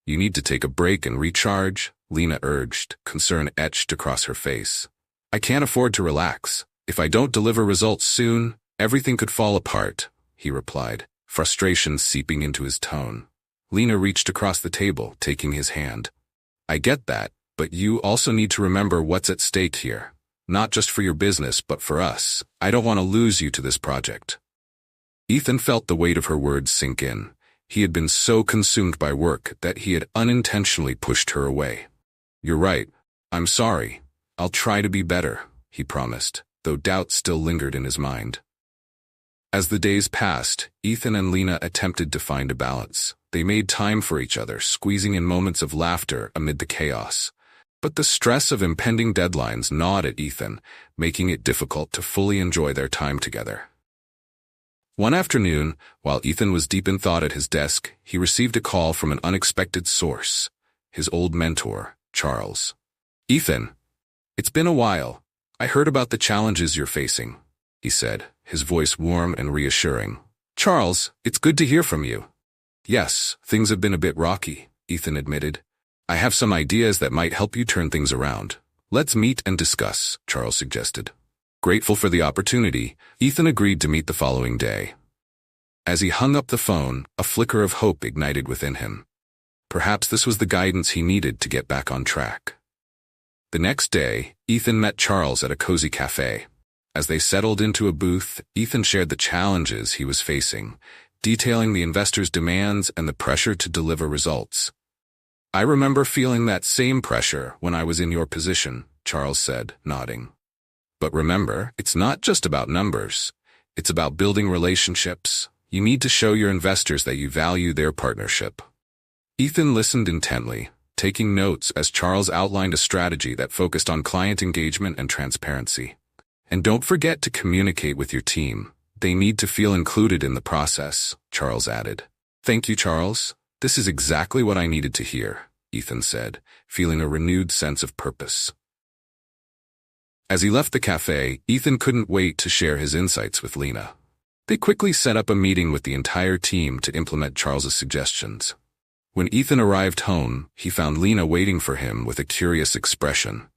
You need to take a break and recharge," Lena urged, concern etched across her face. "I can't afford to relax. If I don't deliver results soon, everything could fall apart," he replied, frustration seeping into his tone. Lena reached across the table, taking his hand. "I get that, but you also need to remember what's at stake here. Not just for your business, but for us. I don't want to lose you to this project." Ethan felt the weight of her words sink in. He had been so consumed by work that he had unintentionally pushed her away. "You're right. I'm sorry. I'll try to be better," he promised, though doubt still lingered in his mind. As the days passed, Ethan and Lena attempted to find a balance. They made time for each other, squeezing in moments of laughter amid the chaos. But the stress of impending deadlines gnawed at Ethan, making it difficult to fully enjoy their time together. One afternoon, while Ethan was deep in thought at his desk, he received a call from an unexpected source, his old mentor, Charles. "Ethan, it's been a while. I heard about the challenges you're facing," he said, his voice warm and reassuring. "Charles, it's good to hear from you." "Yes, things have been a bit rocky," Ethan admitted. "I have some ideas that might help you turn things around. Let's meet and discuss," Charles suggested. Grateful for the opportunity, Ethan agreed to meet the following day. As he hung up the phone, a flicker of hope ignited within him. Perhaps this was the guidance he needed to get back on track. The next day, Ethan met Charles at a cozy cafe. As they settled into a booth, Ethan shared the challenges he was facing, detailing the investors' demands and the pressure to deliver results. "I remember feeling that same pressure when I was in your position," Charles said, nodding. "But remember, it's not just about numbers. It's about building relationships. You need to show your investors that you value their partnership." Ethan listened intently, taking notes as Charles outlined a strategy that focused on client engagement and transparency. "And don't forget to communicate with your team. They need to feel included in the process," Charles added. "Thank you, Charles. This is exactly what I needed to hear," Ethan said, feeling a renewed sense of purpose. As he left the cafe, Ethan couldn't wait to share his insights with Lena. They quickly set up a meeting with the entire team to implement Charles's suggestions. When Ethan arrived home, he found Lena waiting for him with a curious expression.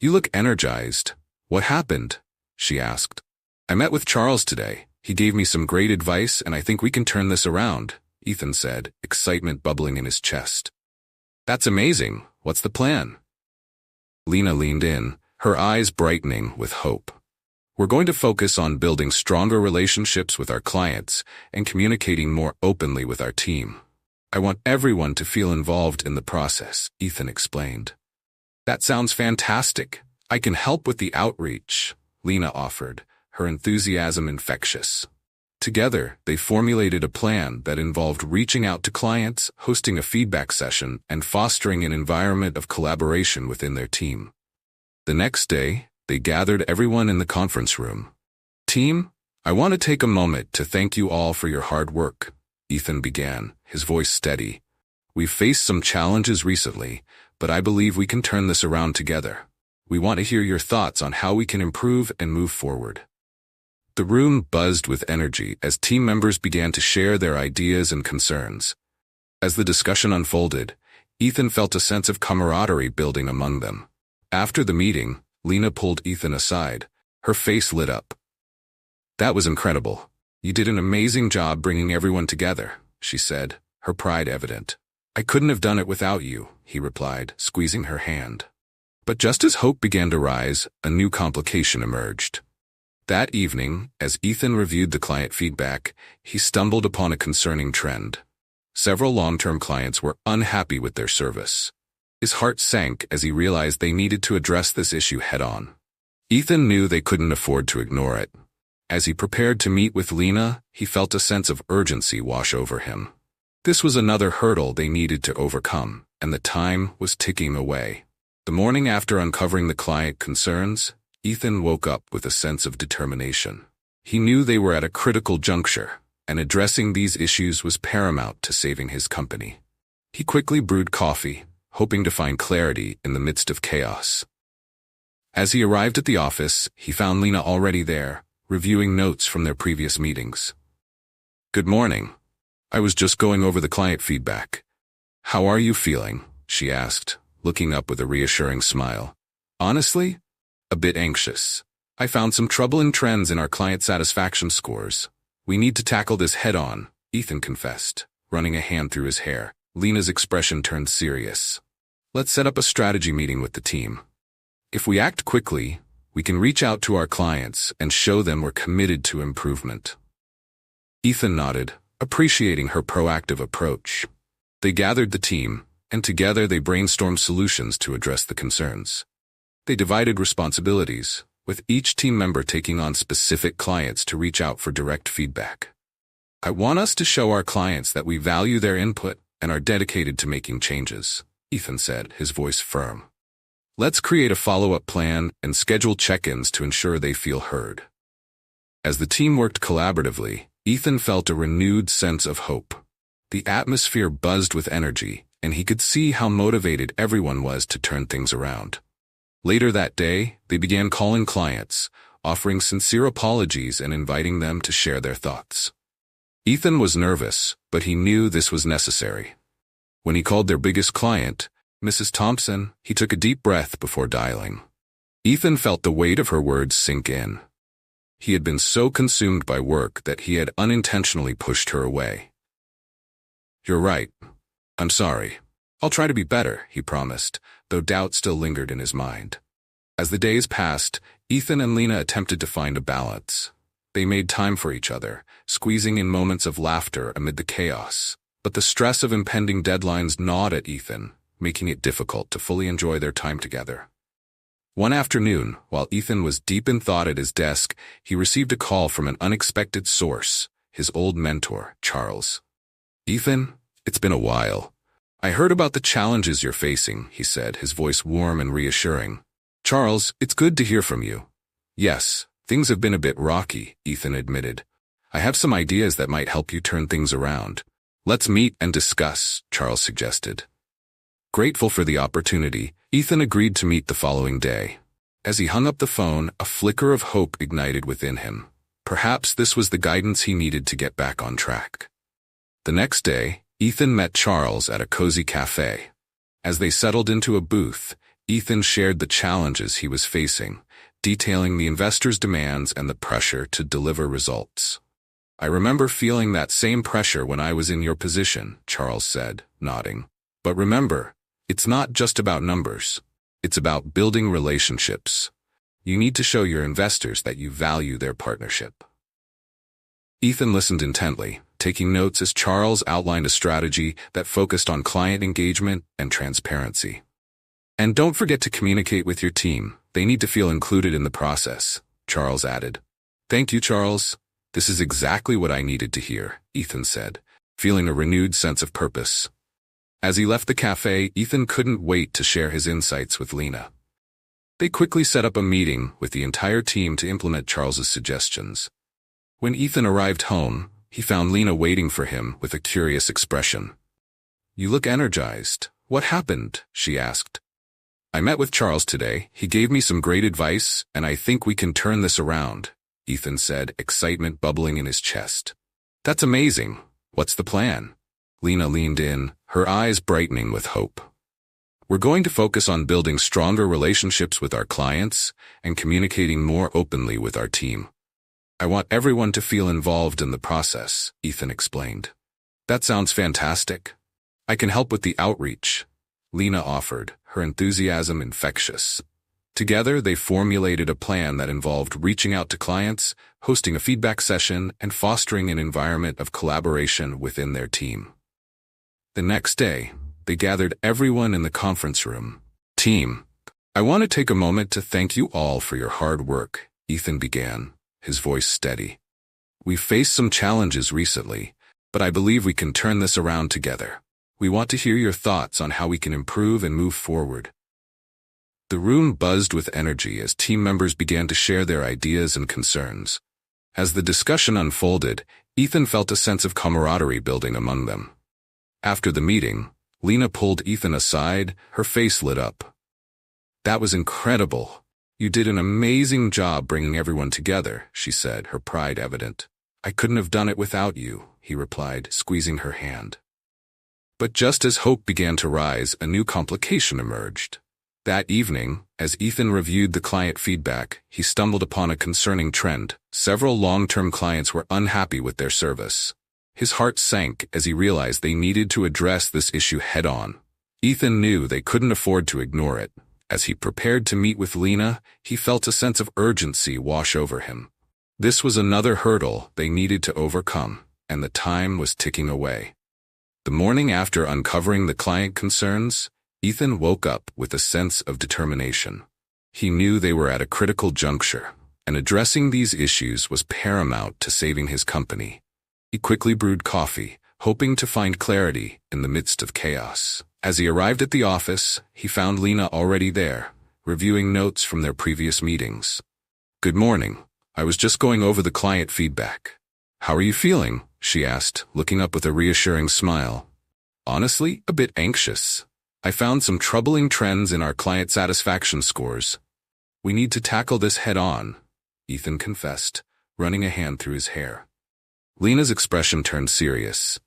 "You look energized. What happened?" she asked. "I met with Charles today. He gave me some great advice and I think we can turn this around," Ethan said, excitement bubbling in his chest. "That's amazing. What's the plan?" Lena leaned in, her eyes brightening with hope. "We're going to focus on building stronger relationships with our clients and communicating more openly with our team. I want everyone to feel involved in the process," Ethan explained. "That sounds fantastic. I can help with the outreach," Lena offered, her enthusiasm infectious. Together, they formulated a plan that involved reaching out to clients, hosting a feedback session, and fostering an environment of collaboration within their team. The next day, they gathered everyone in the conference room. "Team, I want to take a moment to thank you all for your hard work," Ethan began, his voice steady. "We've faced some challenges recently, but I believe we can turn this around together. We want to hear your thoughts on how we can improve and move forward." The room buzzed with energy as team members began to share their ideas and concerns. As the discussion unfolded, Ethan felt a sense of camaraderie building among them. After the meeting, Lena pulled Ethan aside. Her face lit up. "That was incredible. You did an amazing job bringing everyone together," she said, her pride evident. "I couldn't have done it without you," he replied, squeezing her hand. But just as hope began to rise, a new complication emerged. That evening, as Ethan reviewed the client feedback, he stumbled upon a concerning trend. Several long-term clients were unhappy with their service. His heart sank as he realized they needed to address this issue head-on. Ethan knew they couldn't afford to ignore it. As he prepared to meet with Lena, he felt a sense of urgency wash over him. This was another hurdle they needed to overcome, and the time was ticking away. The morning after uncovering the client concerns, Ethan woke up with a sense of determination. He knew they were at a critical juncture, and addressing these issues was paramount to saving his company. He quickly brewed coffee, hoping to find clarity in the midst of chaos. As he arrived at the office, he found Lena already there, reviewing notes from their previous meetings. "Good morning. I was just going over the client feedback. How are you feeling?" she asked, looking up with a reassuring smile. "Honestly, a bit anxious. I found some troubling trends in our client satisfaction scores. We need to tackle this head-on," Ethan confessed, running a hand through his hair. Lena's expression turned serious. "Let's set up a strategy meeting with the team. If we act quickly, we can reach out to our clients and show them we're committed to improvement." Ethan nodded, appreciating her proactive approach. They gathered the team, and together they brainstormed solutions to address the concerns. They divided responsibilities, with each team member taking on specific clients to reach out for direct feedback. "I want us to show our clients that we value their input and are dedicated to making changes," Ethan said, his voice firm. "Let's create a follow-up plan and schedule check-ins to ensure they feel heard." As the team worked collaboratively, Ethan felt a renewed sense of hope. The atmosphere buzzed with energy, and he could see how motivated everyone was to turn things around. Later that day, they began calling clients, offering sincere apologies and inviting them to share their thoughts. Ethan was nervous, but he knew this was necessary. When he called their biggest client, Mrs. Thompson, he took a deep breath before dialing. Ethan felt the weight of her words sink in. He had been so consumed by work that he had unintentionally pushed her away. "You're right. I'm sorry. I'll try to be better," he promised, though doubt still lingered in his mind. As the days passed, Ethan and Lena attempted to find a balance. They made time for each other, squeezing in moments of laughter amid the chaos. But the stress of impending deadlines gnawed at Ethan, making it difficult to fully enjoy their time together. One afternoon, while Ethan was deep in thought at his desk, he received a call from an unexpected source, his old mentor, Charles. "Ethan, it's been a while. I heard about the challenges you're facing," he said, his voice warm and reassuring. "Charles, it's good to hear from you." "Yes, things have been a bit rocky," Ethan admitted. "I have some ideas that might help you turn things around." "Let's meet and discuss," Charles suggested. Grateful for the opportunity, Ethan agreed to meet the following day. As he hung up the phone, a flicker of hope ignited within him. Perhaps this was the guidance he needed to get back on track. The next day, Ethan met Charles at a cozy cafe. As they settled into a booth, Ethan shared the challenges he was facing, detailing the investors' demands and the pressure to deliver results. "I remember feeling that same pressure when I was in your position," Charles said, nodding. "But remember, it's not just about numbers. It's about building relationships. You need to show your investors that you value their partnership." Ethan listened intently, taking notes as Charles outlined a strategy that focused on client engagement and transparency. "And don't forget to communicate with your team. They need to feel included in the process," Charles added. "Thank you, Charles. This is exactly what I needed to hear," Ethan said, feeling a renewed sense of purpose. As he left the cafe, Ethan couldn't wait to share his insights with Lena. They quickly set up a meeting with the entire team to implement Charles's suggestions. When Ethan arrived home, he found Lena waiting for him with a curious expression. "You look energized. What happened?" she asked. "I met with Charles today. He gave me some great advice, and I think we can turn this around," Ethan said, excitement bubbling in his chest. "That's amazing. What's the plan?" Lena leaned in, her eyes brightening with hope. We're going to focus on building stronger relationships with our clients and communicating more openly with our team. I want everyone to feel involved in the process, Ethan explained. That sounds fantastic. I can help with the outreach, Lena offered, her enthusiasm infectious. Together, they formulated a plan that involved reaching out to clients, hosting a feedback session, and fostering an environment of collaboration within their team. The next day, they gathered everyone in the conference room. Team, I want to take a moment to thank you all for your hard work, Ethan began, his voice steady. We've faced some challenges recently, but I believe we can turn this around together. We want to hear your thoughts on how we can improve and move forward. The room buzzed with energy as team members began to share their ideas and concerns. As the discussion unfolded, Ethan felt a sense of camaraderie building among them. After the meeting, Lena pulled Ethan aside, her face lit up. That was incredible. You did an amazing job bringing everyone together, she said, her pride evident. I couldn't have done it without you, he replied, squeezing her hand. But just as hope began to rise, a new complication emerged. That evening, as Ethan reviewed the client feedback, he stumbled upon a concerning trend. Several long-term clients were unhappy with their service. His heart sank as he realized they needed to address this issue head-on. Ethan knew they couldn't afford to ignore it. As he prepared to meet with Lena, he felt a sense of urgency wash over him. This was another hurdle they needed to overcome, and the time was ticking away. The morning after uncovering the client concerns, Ethan woke up with a sense of determination. He knew they were at a critical juncture, and addressing these issues was paramount to saving his company. He quickly brewed coffee, hoping to find clarity in the midst of chaos. As he arrived at the office, he found Lena already there, reviewing notes from their previous meetings. Good morning. I was just going over the client feedback. How are you feeling? She asked, looking up with a reassuring smile. Honestly, a bit anxious. I found some troubling trends in our client satisfaction scores. We need to tackle this head-on, Ethan confessed, running a hand through his hair. Lena's expression turned serious.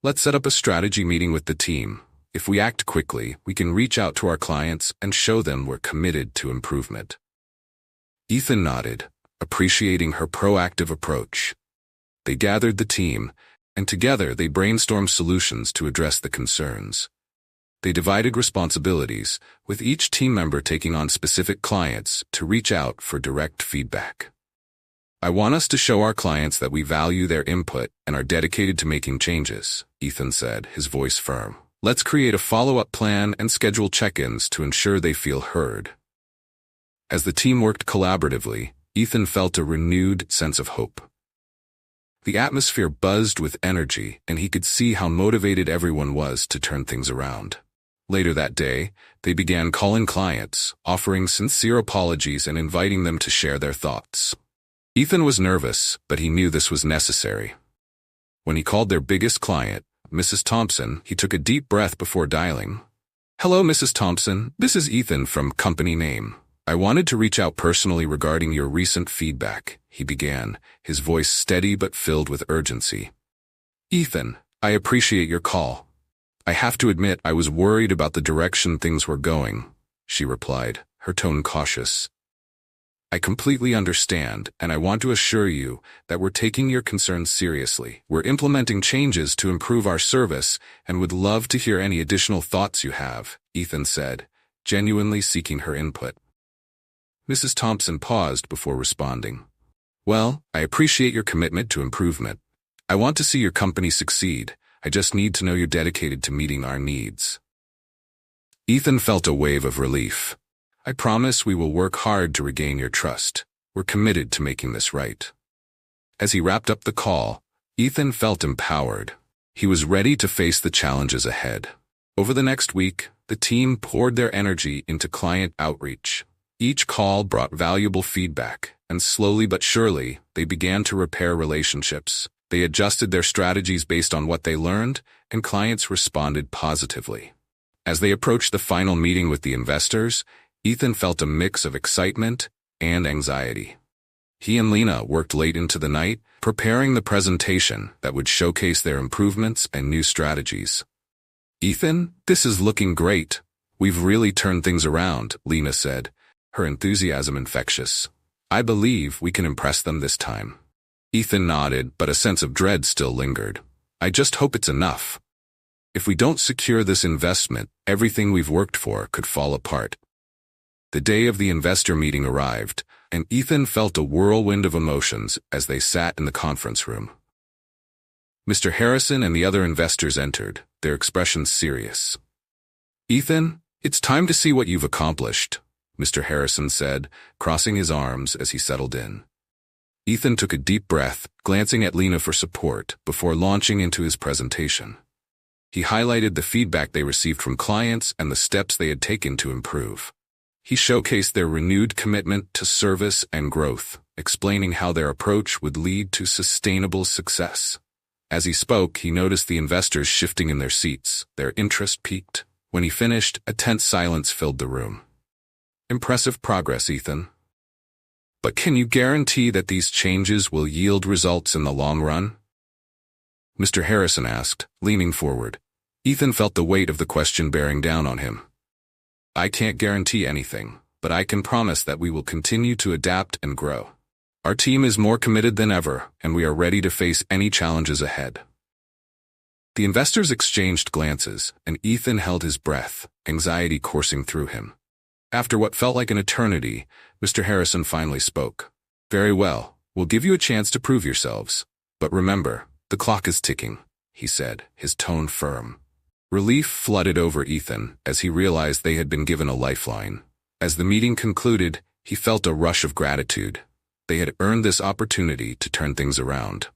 Let's set up a strategy meeting with the team. If we act quickly, we can reach out to our clients and show them we're committed to improvement. Ethan nodded, appreciating her proactive approach. They gathered the team, and together they brainstormed solutions to address the concerns. They divided responsibilities, with each team member taking on specific clients to reach out for direct feedback. I want us to show our clients that we value their input and are dedicated to making changes, Ethan said, his voice firm. Let's create a follow-up plan and schedule check-ins to ensure they feel heard. As the team worked collaboratively, Ethan felt a renewed sense of hope. The atmosphere buzzed with energy, and he could see how motivated everyone was to turn things around. Later that day, they began calling clients, offering sincere apologies and inviting them to share their thoughts. Ethan was nervous, but he knew this was necessary. When he called their biggest client, Mrs. Thompson, he took a deep breath before dialing. Hello, Mrs. Thompson. This is Ethan from company name. I wanted to reach out personally regarding your recent feedback, he began, his voice steady but filled with urgency. Ethan, I appreciate your call. I have to admit I was worried about the direction things were going, she replied, her tone cautious. I completely understand, and I want to assure you that we're taking your concerns seriously. We're implementing changes to improve our service and would love to hear any additional thoughts you have, Ethan said, genuinely seeking her input. Mrs. Thompson paused before responding. Well, I appreciate your commitment to improvement. I want to see your company succeed. I just need to know you're dedicated to meeting our needs. Ethan felt a wave of relief. I promise we will work hard to regain your trust. We're committed to making this right. As he wrapped up the call, Ethan felt empowered. He was ready to face the challenges ahead. Over the next week, the team poured their energy into client outreach. Each call brought valuable feedback, and slowly but surely, they began to repair relationships. They adjusted their strategies based on what they learned, and clients responded positively. As they approached the final meeting with the investors, Ethan felt a mix of excitement and anxiety. He and Lena worked late into the night, preparing the presentation that would showcase their improvements and new strategies. Ethan, this is looking great. We've really turned things around, Lena said, her enthusiasm infectious. I believe we can impress them this time. Ethan nodded, but a sense of dread still lingered. I just hope it's enough. If we don't secure this investment, everything we've worked for could fall apart. The day of the investor meeting arrived, and Ethan felt a whirlwind of emotions as they sat in the conference room. Mr. Harrison and the other investors entered, their expressions serious. Ethan, it's time to see what you've accomplished, Mr. Harrison said, crossing his arms as he settled in. Ethan took a deep breath, glancing at Lena for support before launching into his presentation. He highlighted the feedback they received from clients and the steps they had taken to improve. He showcased their renewed commitment to service and growth, explaining how their approach would lead to sustainable success. As he spoke, he noticed the investors shifting in their seats, their interest peaked. When he finished, a tense silence filled the room. Impressive progress, Ethan. But can you guarantee that these changes will yield results in the long run? Mr. Harrison asked, leaning forward. Ethan felt the weight of the question bearing down on him. I can't guarantee anything, but I can promise that we will continue to adapt and grow. Our team is more committed than ever, and we are ready to face any challenges ahead. The investors exchanged glances, and Ethan held his breath, anxiety coursing through him. After what felt like an eternity, Mr. Harrison finally spoke. Very well, we'll give you a chance to prove yourselves. But remember, the clock is ticking, he said, his tone firm. Relief flooded over Ethan as he realized they had been given a lifeline. As the meeting concluded, he felt a rush of gratitude. They had earned this opportunity to turn things around.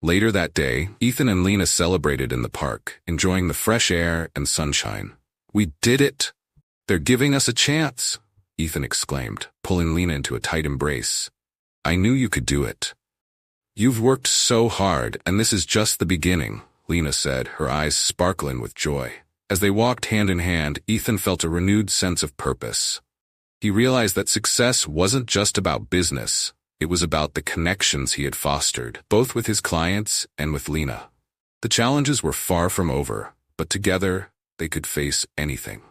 Later that day, Ethan and Lena celebrated in the park, enjoying the fresh air and sunshine. We did it! They're giving us a chance, Ethan exclaimed, pulling Lena into a tight embrace. I knew you could do it. You've worked so hard, and this is just the beginning, Lena said, her eyes sparkling with joy. As they walked hand in hand, Ethan felt a renewed sense of purpose. He realized that success wasn't just about business. It was about the connections he had fostered, both with his clients and with Lena. The challenges were far from over, but together they could face anything.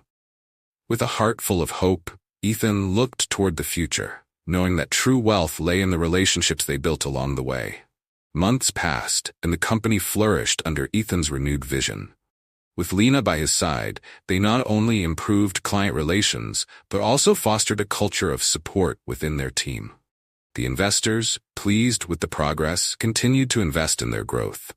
With a heart full of hope, Ethan looked toward the future, knowing that true wealth lay in the relationships they built along the way. Months passed, and the company flourished under Ethan's renewed vision. With Lena by his side, they not only improved client relations, but also fostered a culture of support within their team. The investors, pleased with the progress, continued to invest in their growth.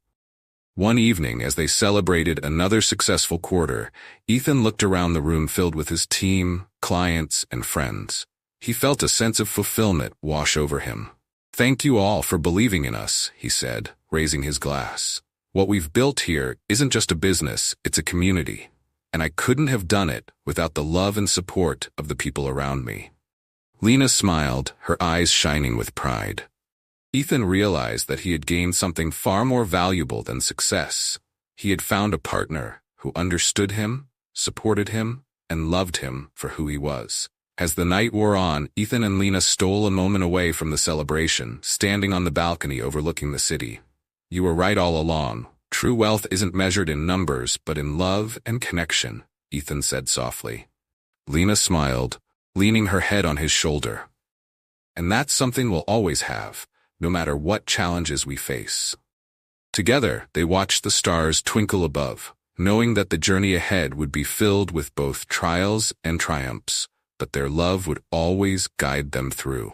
One evening, as they celebrated another successful quarter, Ethan looked around the room filled with his team, clients, and friends. He felt a sense of fulfillment wash over him. Thank you all for believing in us, he said, raising his glass. What we've built here isn't just a business, it's a community. And I couldn't have done it without the love and support of the people around me. Lena smiled, her eyes shining with pride. Ethan realized that he had gained something far more valuable than success. He had found a partner who understood him, supported him, and loved him for who he was. As the night wore on, Ethan and Lena stole a moment away from the celebration, standing on the balcony overlooking the city. You were right all along. True wealth isn't measured in numbers, but in love and connection, Ethan said softly. Lena smiled, leaning her head on his shoulder. And that's something we'll always have, no matter what challenges we face. Together, they watched the stars twinkle above, knowing that the journey ahead would be filled with both trials and triumphs, but their love would always guide them through.